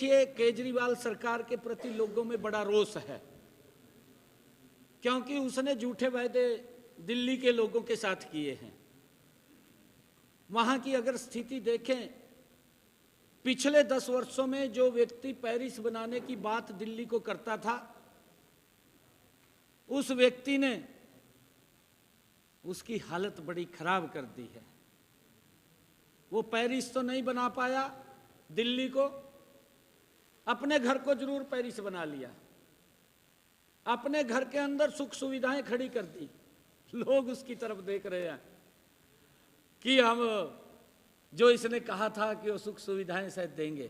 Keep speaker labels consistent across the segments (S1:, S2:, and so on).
S1: देखिए, केजरीवाल सरकार के प्रति लोगों में बड़ा रोष है, क्योंकि उसने झूठे वायदे दिल्ली के लोगों के साथ किए हैं। वहां की अगर स्थिति देखें, पिछले 10 वर्षों में जो व्यक्ति पेरिस बनाने की बात दिल्ली को करता था, उस व्यक्ति ने उसकी हालत बड़ी खराब कर दी है। वो पेरिस तो नहीं बना पाया, दिल्ली को, अपने घर को जरूर पेरिस बना लिया, अपने घर के अंदर सुख सुविधाएं खड़ी कर दी। लोग उसकी तरफ देख रहे हैं कि हम जो इसने कहा था कि वो सुख सुविधाएं शायद देंगे।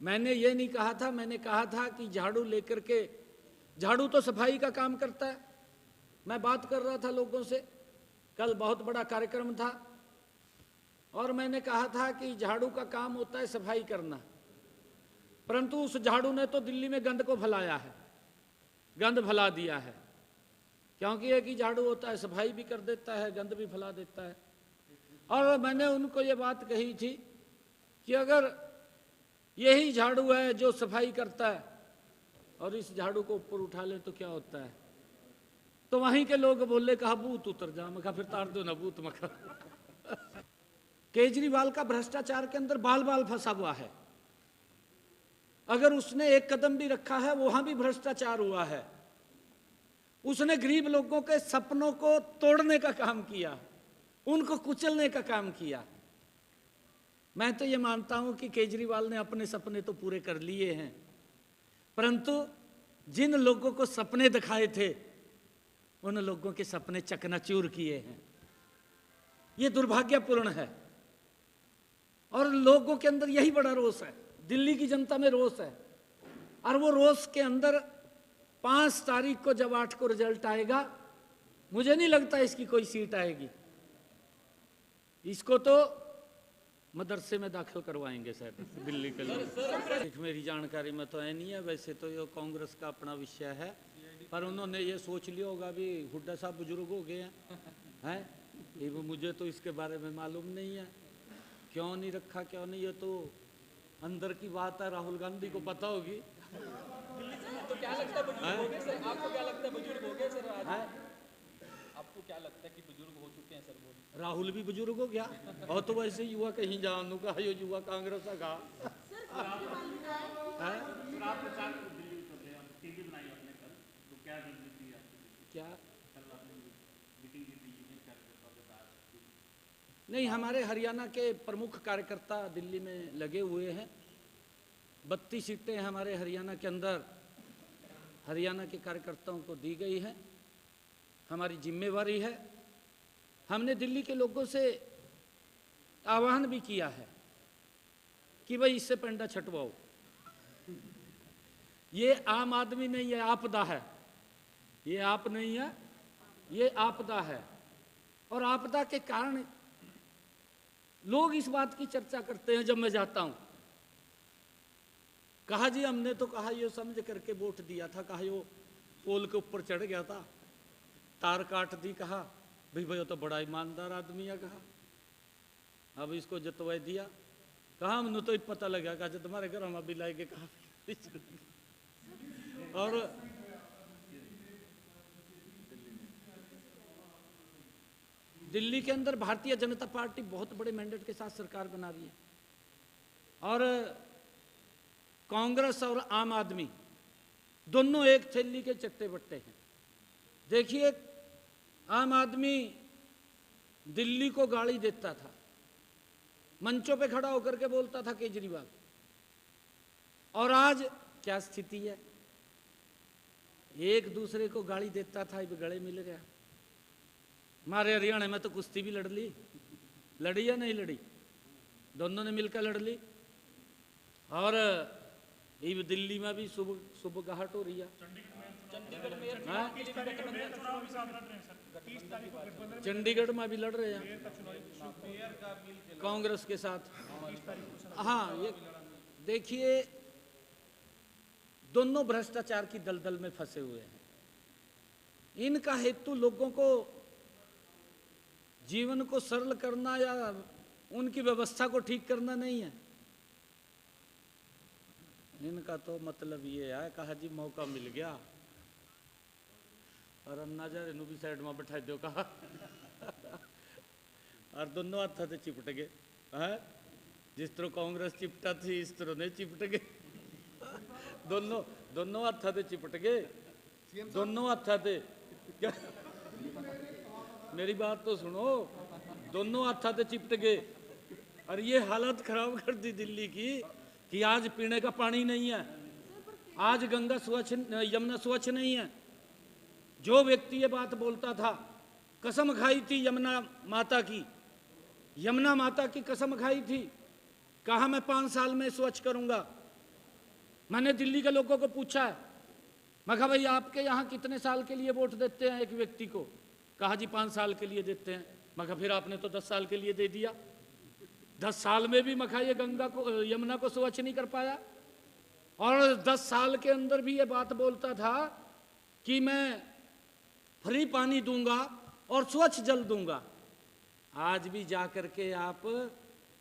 S1: मैंने ये नहीं कहा था, मैंने कहा था कि झाड़ू लेकर के, झाड़ू तो सफाई का काम करता है। मैं बात कर रहा था लोगों से, कल बहुत बड़ा कार्यक्रम था और मैंने कहा था कि झाड़ू का काम होता है सफाई करना, परंतु उस झाड़ू ने तो दिल्ली में गंद को फैलाया है, गंद फैला दिया है। क्योंकि एक ही झाड़ू होता है, सफाई भी कर देता है, गंद भी फैला देता है। और मैंने उनको ये बात कही थी कि अगर यही झाड़ू है जो सफाई करता है और इस झाड़ू को ऊपर उठा ले तो क्या होता है? तो वहीं के लोग बोले, कहा भूत उतर जा। मैं कहा फिर तार दो ना भूत मखा। केजरीवाल का भ्रष्टाचार के अंदर बाल बाल फंसा हुआ है। अगर उसने एक कदम भी रखा है, वहां भी भ्रष्टाचार हुआ है। उसने गरीब लोगों के सपनों को तोड़ने का काम किया, उनको कुचलने का काम किया। मैं तो ये मानता हूं कि केजरीवाल ने अपने सपने तो पूरे कर लिए हैं, परंतु जिन लोगों को सपने दिखाए थे, उन लोगों के सपने चकनाचूर किए हैं। ये दुर्भाग्यपूर्ण है और लोगों के अंदर यही बड़ा रोष है, दिल्ली की जनता में रोष है। और वो रोष के अंदर 5 तारीख को जब 8 को रिजल्ट आएगा, मुझे नहीं लगता इसकी कोई सीट आएगी। इसको तो मदरसे में दाखिल करवाएंगे शायद दिल्ली के लोग। मेरी जानकारी में तो है नहीं है, वैसे तो ये कांग्रेस का अपना विषय है, पर उन्होंने ये सोच लिया होगा भी हुड्डा साहब बुजुर्ग हो गए हैं, ये मुझे तो इसके बारे में मालूम नहीं है, क्यों नहीं रखा क्यों नहीं, ये तो अंदर की बात है, राहुल गांधी को पता होगी।
S2: तो क्या लगता है बुजुर्ग हो गए सर? आपको क्या लगता है बुजुर्ग हो गए सर? आपको क्या लगता है कि बुजुर्ग हो चुके हैं सर? वो
S1: राहुल भी बुजुर्ग हो गया और तो वैसे युवा कहीं जानू का यो युवा कांग्रेस का क्या नहीं, हमारे हरियाणा के प्रमुख कार्यकर्ता दिल्ली में लगे हुए हैं। 32 सीटें हमारे हरियाणा के अंदर हरियाणा के कार्यकर्ताओं को दी गई है। हमारी जिम्मेवारी है। हमने दिल्ली के लोगों से आह्वान भी किया है कि भाई इससे पंडा छटवाओ। ये आम आदमी नहीं, ये आपदा है, ये आप नहीं है, ये आपदा है। और आपदा के कारण लोग इस बात की चर्चा करते हैं। जब मैं जाता हूं, कहा जी हमने तो कहा ये समझ करके वोट दिया था, कहा यो पोल के ऊपर चढ़ गया था, तार काट दी, कहा भाई भाई तो बड़ा ईमानदार आदमी है, कहा अब इसको जतवा दिया, कहा हमने तो पता लगा, कहा जब तुम्हारे घर हम अभी लाएंगे, कहा और दिल्ली के अंदर भारतीय जनता पार्टी बहुत बड़े मैंडेट के साथ सरकार बना रही है और कांग्रेस और आम आदमी दोनों एक थैली के चट्टे बट्टे हैं। देखिए, आम आदमी दिल्ली को गाली देता था, मंचों पे खड़ा होकर के बोलता था केजरीवाल, और आज क्या स्थिति है? एक दूसरे को गाली देता था, अब गले मिल गया। हमारे हरियाणा में तो कुश्ती भी लड़ी या नहीं लड़ी? दोनों ने मिलकर लड़ ली। और ये दिल्ली में भी सुबगाहट हो रही है। चंडीगढ़ में भी लड़ रहे हैं कांग्रेस के साथ। हाँ, ये देखिए, दोनों भ्रष्टाचार की दलदल में फंसे हुए हैं। इनका हेतु लोगों को जीवन को सरल करना या उनकी व्यवस्था को ठीक करना नहीं है। इनका तो मतलब ये है, कहा जी मौका मिल गया और अन्ना जा इनू भी साइड में बैठा दो कहा और दोनों हाथ से चिपट गए है। जिस तरह कांग्रेस चिपटा थी इस तरह नहीं चिपट गए दोनों हाथ से चिपट गए, दोनों हाथ से। मेरी बात तो सुनो, दोनों हाथ से चिपट गए और ये हालत खराब कर दी दिल्ली की कि आज पीने का पानी नहीं है, आज गंगा स्वच्छ, यमुना स्वच्छ नहीं है। जो व्यक्ति ये बात बोलता था, कसम खाई थी यमुना माता की, यमुना माता की कसम खाई थी, कहा मैं 5 साल में स्वच्छ करूंगा। मैंने दिल्ली के लोगों को पूछा है, मैं कहा भाई आपके यहाँ कितने साल के लिए वोट देते हैं एक व्यक्ति को? कहा जी 5 साल के लिए देते हैं। मैं कहा फिर आपने तो 10 साल के लिए दे दिया, 10 साल में भी मखा ये गंगा को यमुना को स्वच्छ नहीं कर पाया। और 10 साल के अंदर भी ये बात बोलता था कि मैं फ्री पानी दूंगा और स्वच्छ जल दूंगा। आज भी जा करके आप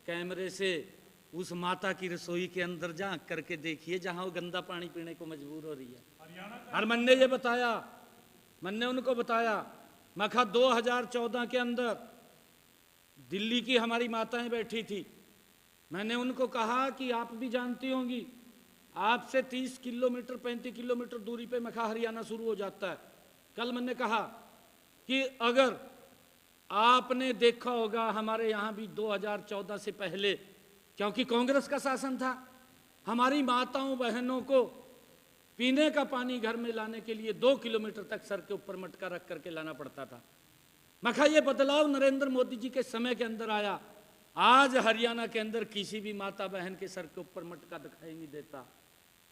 S1: कैमरे से उस माता की रसोई के अंदर झांक करके देखिए जहां वो गंदा पानी पीने को मजबूर हो रही है। और मैंने ये बताया, मैंने उनको बताया, मैं कहा 2014 के अंदर दिल्ली की हमारी माताएं बैठी थी, मैंने उनको कहा कि आप भी जानती होंगी आपसे 30 किलोमीटर 35 किलोमीटर दूरी पे मखा हरियाणा शुरू हो जाता है। कल मैंने कहा कि अगर आपने देखा होगा हमारे यहाँ भी 2014 से पहले, क्योंकि कांग्रेस का शासन था, हमारी माताओं बहनों को पीने का पानी घर में लाने के लिए 2 किलोमीटर तक सर के ऊपर मटका रख करके लाना पड़ता था। मैं कहा ये बदलाव नरेंद्र मोदी जी के समय के अंदर आया। आज हरियाणा के अंदर किसी भी माता बहन के सर के ऊपर मटका दिखाई नहीं देता।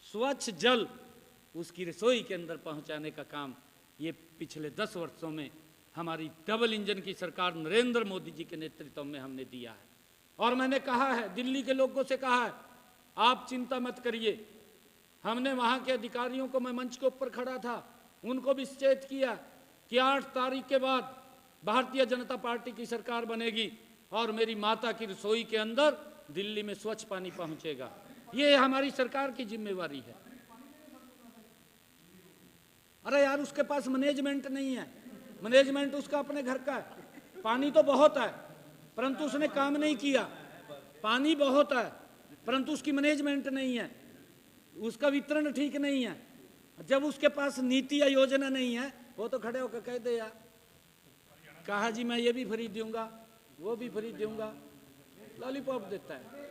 S1: स्वच्छ जल उसकी रसोई के अंदर पहुंचाने का काम ये पिछले 10 वर्षों में हमारी डबल इंजन की सरकार नरेंद्र मोदी जी के नेतृत्व में हमने दिया है। और मैंने कहा है, दिल्ली के लोगों से कहा है, आप चिंता मत करिए। हमने वहां के अधिकारियों को, मैं मंच के ऊपर खड़ा था, उनको भी सचेत किया कि 8 तारीख के बाद भारतीय जनता पार्टी की सरकार बनेगी और मेरी माता की रसोई के अंदर दिल्ली में स्वच्छ पानी पहुंचेगा। ये हमारी सरकार की जिम्मेवारी है। अरे यार उसके पास मैनेजमेंट नहीं है, मैनेजमेंट उसका अपने घर का है। पानी तो बहुत है परंतु उसने काम नहीं किया, पानी बहुत है परंतु उसकी मैनेजमेंट नहीं है, उसका वितरण ठीक नहीं है। जब उसके पास नीति या योजना नहीं है वो तो खड़े होकर कह दे यार, कहा जी मैं ये भी फ्री दूंगा वो भी फ्री दूंगा, लॉलीपॉप देता है।